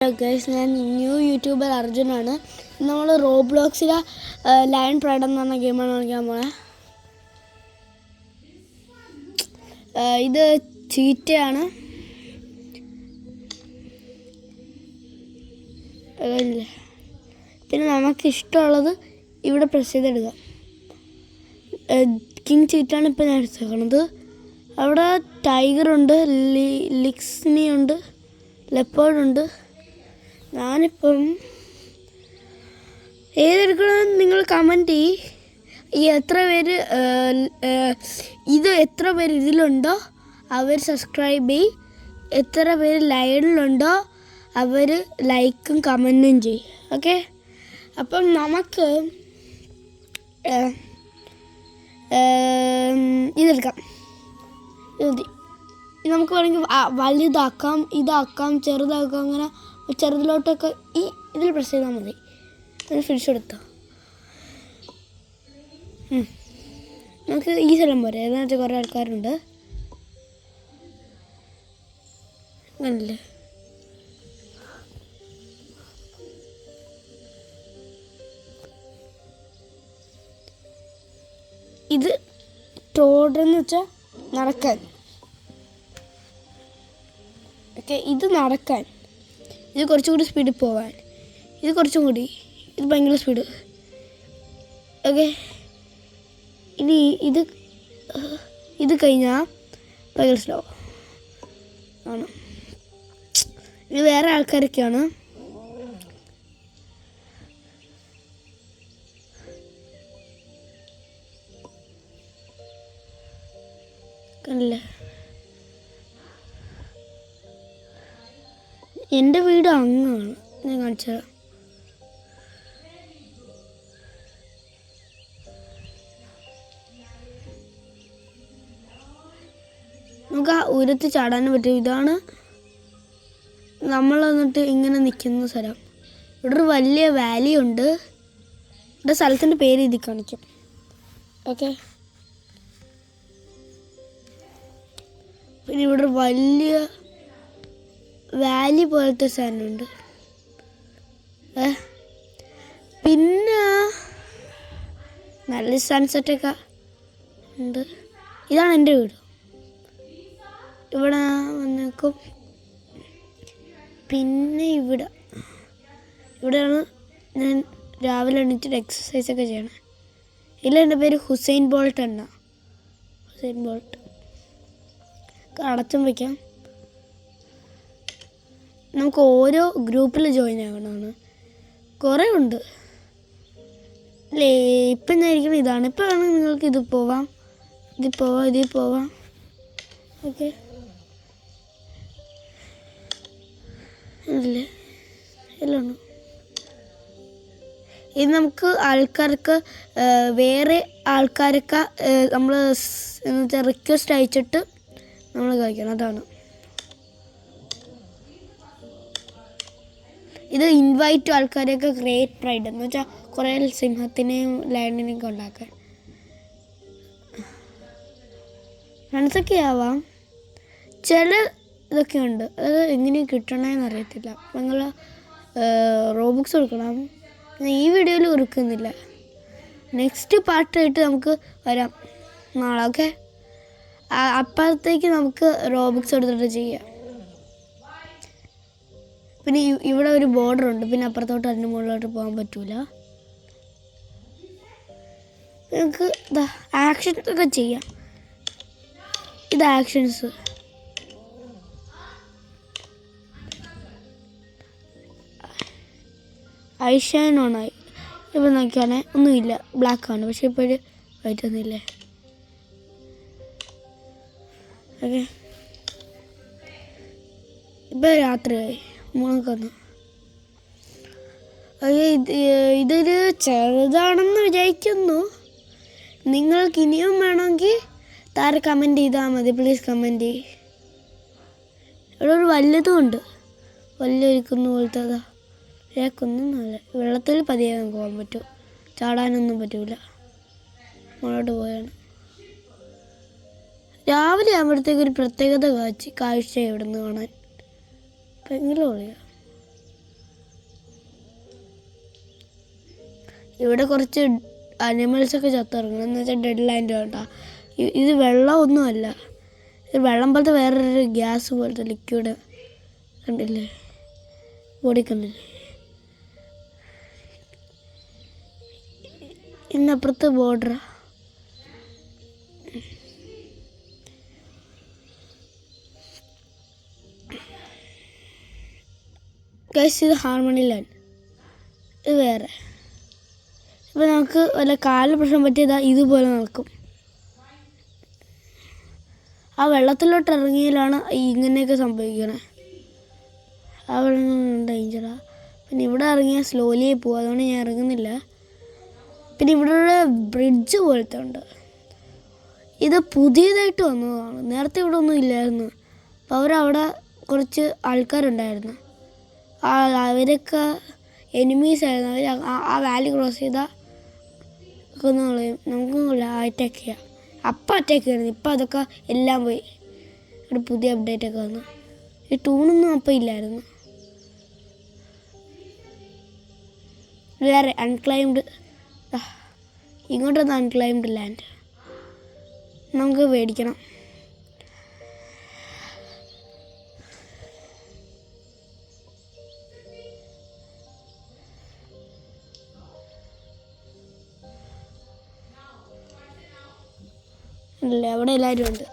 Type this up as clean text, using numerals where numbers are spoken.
Guys, ഞാൻ new YouTuber അർജുനാണ്. നമ്മൾ റോബ്ലോക്സിലെ lion pride എന്ന് പറഞ്ഞ ഗെയിമാണ് കളിക്കാൻ പോണേ. ഇത് ചീറ്റയാണ്. പിന്നെ നമുക്ക് ഇഷ്ടമുള്ളത് ഇവിടെ പ്രസ് ചെയ്തെടുക്കാം. കിങ് ചീറ്റാണ് ഇപ്പം ഞാൻ എടുത്തേക്കണത്. അവിടെ ടൈഗറുണ്ട്, ലിക്സ്നി ഉണ്ട്, ലെപ്പേർഡുണ്ട്. ഞാനിപ്പം ഏതെടുക്കണമെന്ന് നിങ്ങൾ കമൻറ്റ് ചെയ്യ്. എത്ര പേര് ഇതിലുണ്ടോ അവർ സബ്സ്ക്രൈബ് ചെയ്യും. എത്ര പേര് ലൈനിലുണ്ടോ അവർ ലൈക്കും കമൻറ്റും ചെയ്യും. ഓക്കെ, അപ്പം നമുക്ക് ഇതെടുക്കാം. ഇത് നമുക്ക് വേണമെങ്കിൽ വലുതാക്കാം, ഇതാക്കാം, ചെറുതാക്കാം. അങ്ങനെ ചെറുതിലോട്ടൊക്കെ ഇതിൽ പ്രസ് ചെയ്താൽ മതി. അതിന് ഫിനിഷ് കൊടുത്തോ. നമുക്ക് ഈ സ്ഥലം പോരെ, എന്ന് വെച്ചാൽ കുറേ ആൾക്കാരുണ്ട്. അങ്ങനല്ലേ, ഇത് ടോഡെന്ന് വെച്ചാൽ നടക്കാൻ. ഓക്കെ, ഇത് നടക്കാൻ. ഇത് കുറച്ചും കൂടി സ്പീഡിൽ പോകാൻ. ഇത് കുറച്ചും കൂടി, ഇത് ഭയങ്കര സ്പീഡ്. ഓക്കെ, ഇനി ഇത് കഴിഞ്ഞാൽ ഭയങ്കര സ്ലോ ആണ്. ഇത് വേറെ ആൾക്കാരൊക്കെയാണ്. കണ്ടില്ലേ, എൻ്റെ വീട് അങ്ങാണ്. ഞാൻ കാണിച്ചുതരാം. നമുക്ക് ആ ഉയരത്ത് ചാടാനും പറ്റും. ഇതാണ് നമ്മൾ വന്നിട്ട് ഇങ്ങനെ നിൽക്കുന്ന സ്ഥലം. ഇവിടെ ഒരു വലിയ വാലി ഉണ്ട്. ഇവിടെ സ്ഥലത്തിൻ്റെ പേര് ഇതിൽ കാണിക്കും. ഓക്കെ, പിന്നെ ഇവിടെ വലിയ വാലി പോലത്തെ സാധനമുണ്ട്. പിന്നെ നല്ല സൺസെറ്റൊക്കെ ഉണ്ട്. ഇതാണ് എൻ്റെ വീട്. ഇവിടെ വന്നേക്കും. പിന്നെ ഇവിടെയാണ് ഞാൻ രാവിലെ എണീറ്റിട്ട് എക്സസൈസൊക്കെ ചെയ്യണം. ഇതിൽ എൻ്റെ പേര് ഹുസൈൻ ബോൾട്ട് എന്നാ. ഹുസൈൻ ബോൾട്ട് അടച്ചും വയ്ക്കാം. നമുക്ക് ഓരോ ഗ്രൂപ്പിൽ ജോയിൻ ആകണമെന്ന് കുറേ ഉണ്ട് അല്ലേ. ഇപ്പം ഞാൻ ഇരിക്കണം ഇതാണ്. ഇപ്പം വേണമെങ്കിൽ നിങ്ങൾക്ക് ഇതിൽ പോവാം. ഓക്കെ, അല്ലേ എല്ലാം ഉണ്ട്. ഇത് നമുക്ക് ആൾക്കാർക്ക് വേറെ ആൾക്കാരൊക്കെ നമ്മൾ റിക്വസ്റ്റ് അയച്ചിട്ട് നമ്മൾ കളിക്കണം. അതാണ് ഇത് ഇൻവൈറ്റ് ആൾക്കാരെയൊക്കെ ക്രിയേറ്റ് പ്രൈഡ് എന്ന് വെച്ചാൽ കുറേ സിംഹത്തിനെയും ലയണിനെയൊക്കെ ഉണ്ടാക്കാൻ. ഫ്രണ്ട്സൊക്കെ ആവാം. ചില ഇതൊക്കെ ഉണ്ട്, അത് എങ്ങനെ കിട്ടണമെന്ന് അറിയത്തില്ല. നിങ്ങൾ റോബുക്സ് കൊടുക്കണം. ഈ വീഡിയോയിൽ കൊടുക്കുന്നില്ല. നെക്സ്റ്റ് പാർട്ടായിട്ട് നമുക്ക് വരാം നാളെ. ഓക്കെ, അപ്പുറത്തേക്ക് നമുക്ക് റോബുക്സ് എടുത്തിട്ട് ചെയ്യാം. പിന്നെ ഇവിടെ ഒരു ബോർഡർ ഉണ്ട്. പിന്നെ അപ്പുറത്തോട്ട് അതിൻ്റെ മുകളിലോട്ട് പോകാൻ പറ്റൂല. നമുക്ക് ആക്ഷൻസ് ഒക്കെ ചെയ്യാം. ഇത് ആക്ഷൻസ്. ഐഷൈൻ ഓണായി. ഇപ്പം നോക്കിയാണേ ഒന്നുമില്ല, ബ്ലാക്കാണ്. പക്ഷെ ഇപ്പോഴും വൈറ്റ് ഒന്നുമില്ലേ. ഓക്കെ, ഇപ്പം രാത്രിയായി. മൂന്നൊക്കെ ഇതൊരു ചെറുതാണെന്ന് വിചാരിക്കുന്നു. നിങ്ങൾക്ക് ഇനിയും വേണമെങ്കിൽ താരെ കമൻറ്റ് ചെയ്താൽ മതി. പ്ലീസ് കമൻറ്റ് ചെയ്യ്. ഇവിടെ ഒരു വല്ലതും ഉണ്ട്, വലിയൊരു കുന്നു പോലത്തെ. കുന്നൊന്നുമല്ല, വെള്ളത്തിൽ പതിയെ നമുക്ക് പോകാൻ പറ്റും. ചാടാനൊന്നും പറ്റൂല. മുന്നോട്ട് പോയാണ്. രാവിലെ ആകുമ്പോഴത്തേക്ക് ഒരു പ്രത്യേകത കാഴ്ച ഇവിടെ നിന്ന് കാണാൻ ഭയങ്കര പൊളിയാണ്. ഇവിടെ കുറച്ച് അനിമൽസൊക്കെ ചത്തിറങ്ങണം എന്ന് വെച്ചാൽ ഡെഡ് ലാൻഡ് കേട്ടോ. ഇത് വെള്ളമൊന്നുമല്ല, ഇത് വെള്ളം പോലത്തെ വേറൊരു ഗ്യാസ് പോലത്തെ ലിക്വിഡ് കണ്ടില്ലേ, ബോഡി കണ്ടില്ലേ. ഇന്നപ്പുറത്ത് ബോർഡറാ. ഗൈസ് ഇത് ഹാർമണി ലാൻഡ്, ഇത് വേറെ. ഇപ്പം നമുക്ക് വല്ല കാലിൽ പ്രശ്നം പറ്റിയതാ ഇതുപോലെ നടക്കും. ആ വെള്ളത്തിലോട്ട് ഇറങ്ങിയാലാണ് ഇങ്ങനെയൊക്കെ സംഭവിക്കണേ. ആ വെള്ളം ഡേഞ്ചറാ. പിന്നെ ഇവിടെ ഇറങ്ങിയാൽ സ്ലോലിയേ പോകും, അതുകൊണ്ട് ഞാൻ ഇറങ്ങുന്നില്ല. പിന്നെ ഇവിടെ ഒരു ബ്രിഡ്ജ് പോലത്തെ ഉണ്ട്. ഇത് പുതിയതായിട്ട് വന്നതാണ്, നേരത്തെ ഇവിടെ ഒന്നും ഇല്ലായിരുന്നു. അപ്പോൾ അവരവിടെ കുറച്ച് ആൾക്കാരുണ്ടായിരുന്നു, അവരൊക്കെ എനിമീസ് ആയിരുന്നു. അവർ ആ വാലി ക്രോസ് ചെയ്താൽ കൊന്നു കളയും. നമുക്കൊന്നുമില്ല, അറ്റാക്ക് ചെയ്യാം. അപ്പം അറ്റാക്ക് ചെയ്യുന്നത്, ഇപ്പം അതൊക്കെ എല്ലാം പോയി. ഇവിടെ പുതിയ അപ്ഡേറ്റൊക്കെ വന്നു. ഈ ടൂണൊന്നും അപ്പം ഇല്ലായിരുന്നു. വേറെ അൺക്ലൈംഡ്, ഇങ്ങോട്ടൊന്ന് അൺക്ലൈംഡ് ലാൻഡ് നമുക്ക് മേടിക്കണം. ഇല്ല, അവിടെ എല്ലാവരും ഉണ്ട്.